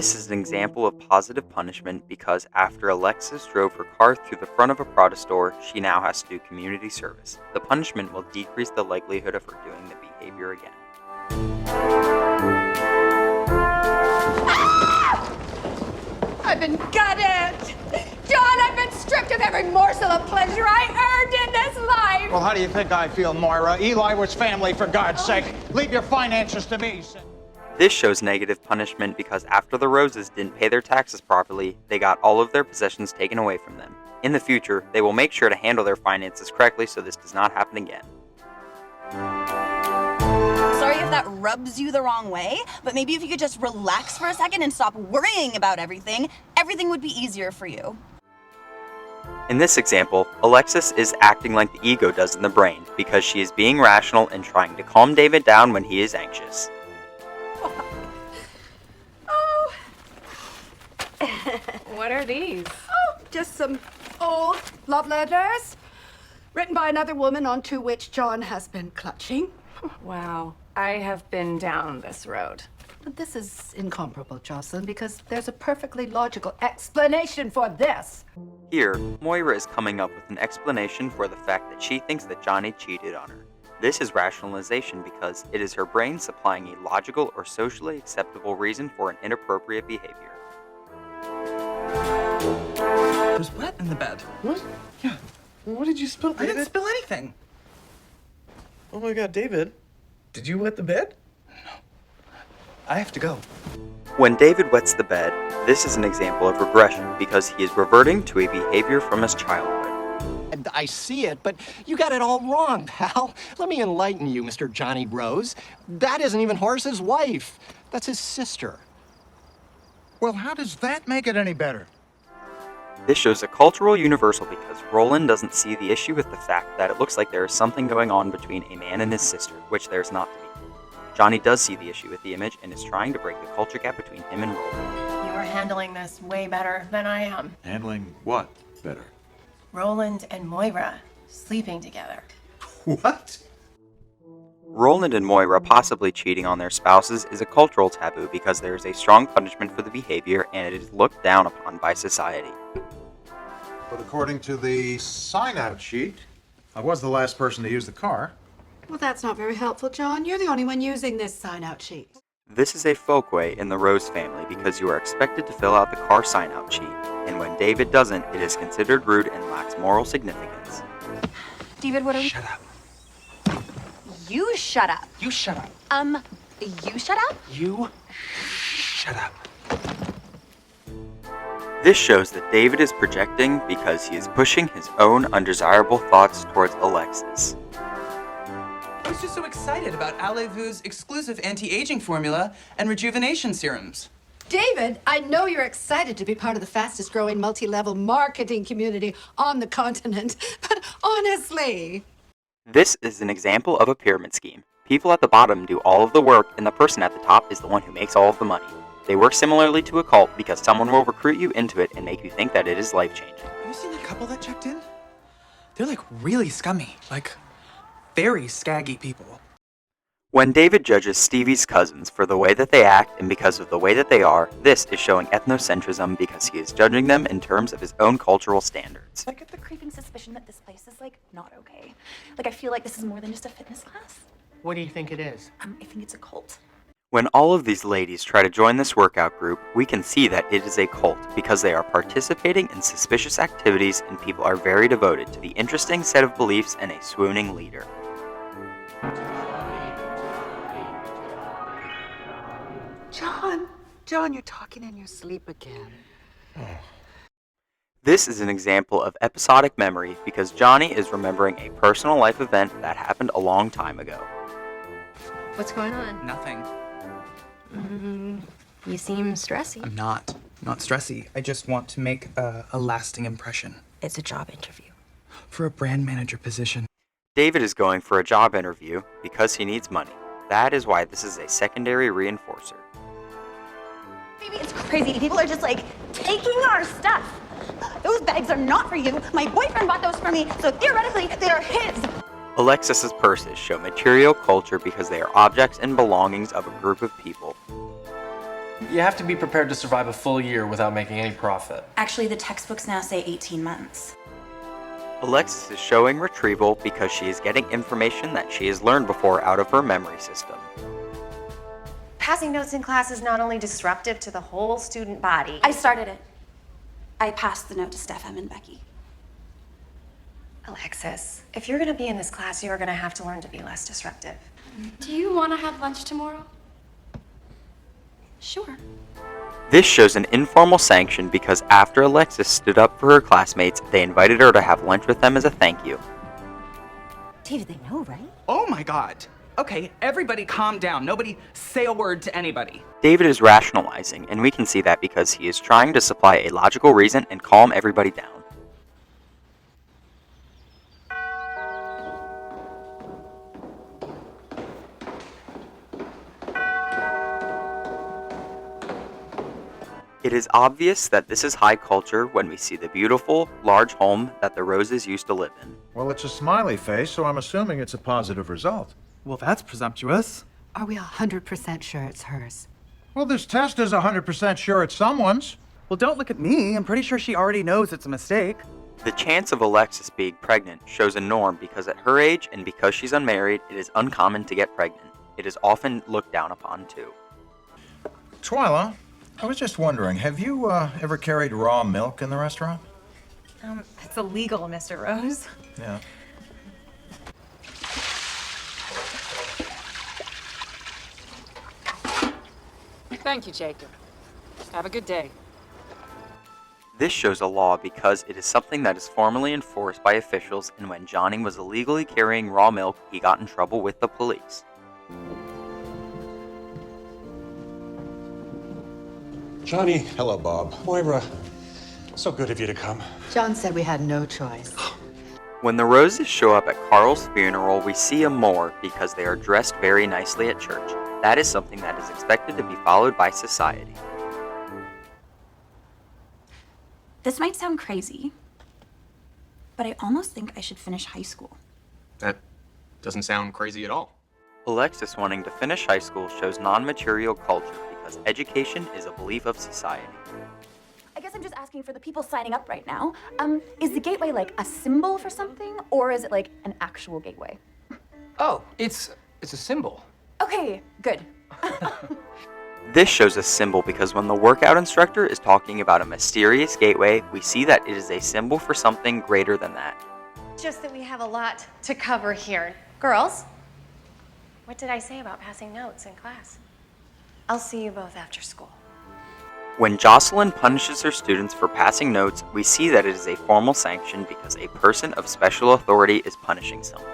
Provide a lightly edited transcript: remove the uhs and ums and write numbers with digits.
This is an example of positive punishment because after Alexis drove her car through the front of a product store, she now has to do community service. The punishment will decrease the likelihood of her doing the behavior again. I've been gutted! John, I've been stripped of every morsel of pleasure I earned in this life! Well, how do you think I feel, Moira? Eli was family, for God's sake. Leave your finances to me. This shows negative punishment because after the Roses didn't pay their taxes properly, they got all of their possessions taken away from them. In the future, they will make sure to handle their finances correctly so this does not happen again. Sorry if that rubs you the wrong way, but maybe if you could just relax for a second and stop worrying about everything would be easier for you. In this example, Alexis is acting like the ego does in the brain because she is being rational and trying to calm David down when he is anxious. Oh. What are these? Oh, just some old love letters written by another woman onto which John has been clutching. Wow, I have been down this road. But this is incomparable, Jocelyn, because there's a perfectly logical explanation for this. Here, Moira is coming up with an explanation for the fact that she thinks that Johnny cheated on her. This is rationalization because it is her brain supplying a logical or socially acceptable reason for an inappropriate behavior. There's wet in the bed. What? Yeah. What did you spill, David? I didn't spill anything. Oh my God, David. Did you wet the bed? I have to go. When David wets the bed, this is an example of regression because he is reverting to a behavior from his childhood. I see it, but you got it all wrong, pal. Let me enlighten you, Mr. Johnny Rose. That isn't even Horace's wife. That's his sister. Well, how does that make it any better? This shows a cultural universal because Roland doesn't see the issue with the fact that it looks like there is something going on between a man and his sister, which there's not to be. Johnny does see the issue with the image and is trying to break the culture gap between him and Roland. You are handling this way better than I am. Handling what better? Roland and Moira sleeping together. What? Roland and Moira possibly cheating on their spouses is a cultural taboo because there is a strong punishment for the behavior and it is looked down upon by society. But according to the sign-out sheet, I was the last person to use the car. Well, that's not very helpful, John. You're the only one using this sign-out sheet. This is a folkway in the Rose family because you are expected to fill out the car sign-out sheet, and when David doesn't, it is considered rude and lacks moral significance. David, what are we... Shut up. You shut up. You shut up. You shut up? You shut up. This shows that David is projecting because he is pushing his own undesirable thoughts towards Alexis. I was just so excited about Allez-Vu's exclusive anti-aging formula and rejuvenation serums. David, I know you're excited to be part of the fastest growing multi-level marketing community on the continent, but honestly... This is an example of a pyramid scheme. People at the bottom do all of the work and the person at the top is the one who makes all of the money. They work similarly to a cult because someone will recruit you into it and make you think that it is life-changing. Have you seen that couple that checked in? They're like really scummy, like very scaggy people. When David judges Stevie's cousins for the way that they act and because of the way that they are, this is showing ethnocentrism because he is judging them in terms of his own cultural standards. I get the creeping suspicion that this place is, not okay. I feel like this is more than just a fitness class. What do you think it is? I think it's a cult. When all of these ladies try to join this workout group, we can see that it is a cult because they are participating in suspicious activities and people are very devoted to the interesting set of beliefs and a swooning leader. John, you're talking in your sleep again. This is an example of episodic memory because Johnny is remembering a personal life event that happened a long time ago. What's going on? Nothing. You seem stressy. I'm not stressy. I just want to make a lasting impression. It's a job interview. For a brand manager position. David is going for a job interview because he needs money. That is why this is a secondary reinforcer. Baby, it's crazy. People are just, taking our stuff. Those bags are not for you. My boyfriend bought those for me, so theoretically, they are his. Alexis's purses show material culture because they are objects and belongings of a group of people. You have to be prepared to survive a full year without making any profit. Actually, the textbooks now say 18 months. Alexis is showing retrieval because she is getting information that she has learned before out of her memory system. Passing notes in class is not only disruptive to the whole student body. I started it. I passed the note to Stefan and Becky. Alexis, if you're gonna be in this class, you're gonna have to learn to be less disruptive. Do you want to have lunch tomorrow? Sure. This shows an informal sanction because after Alexis stood up for her classmates, they invited her to have lunch with them as a thank you. David, they know, right? Oh my god. Okay, everybody calm down. Nobody say a word to anybody. David is rationalizing, and we can see that because he is trying to supply a logical reason and calm everybody down. It is obvious that this is high culture when we see the beautiful, large home that the Roses used to live in. Well, it's a smiley face, so I'm assuming it's a positive result. Well, that's presumptuous. Are we 100% sure it's hers? Well, this test is 100% sure it's someone's. Well, don't look at me. I'm pretty sure she already knows it's a mistake. The chance of Alexis being pregnant shows a norm because at her age and because she's unmarried, it is uncommon to get pregnant. It is often looked down upon too. Twyla, I was just wondering, have you ever carried raw milk in the restaurant? It's illegal, Mr. Rose. Yeah. Thank you, Jacob. Have a good day. This shows a law because it is something that is formally enforced by officials, and when Johnny was illegally carrying raw milk, he got in trouble with the police. Johnny. Hello, Bob. Moira, so good of you to come. John said we had no choice. When the Roses show up at Carl's funeral, we see them more because they are dressed very nicely at church. That is something that is expected to be followed by society. This might sound crazy, but I almost think I should finish high school. That doesn't sound crazy at all. Alexis wanting to finish high school shows non-material culture because education is a belief of society. I guess I'm just asking for the people signing up right now. Is the gateway like a symbol for something, or is it like an actual gateway? Oh, it's a symbol. Okay, good. This shows a symbol because when the workout instructor is talking about a mysterious gateway, we see that it is a symbol for something greater than that. Just that we have a lot to cover here. Girls, what did I say about passing notes in class? I'll see you both after school. When Jocelyn punishes her students for passing notes, we see that it is a formal sanction because a person of special authority is punishing someone.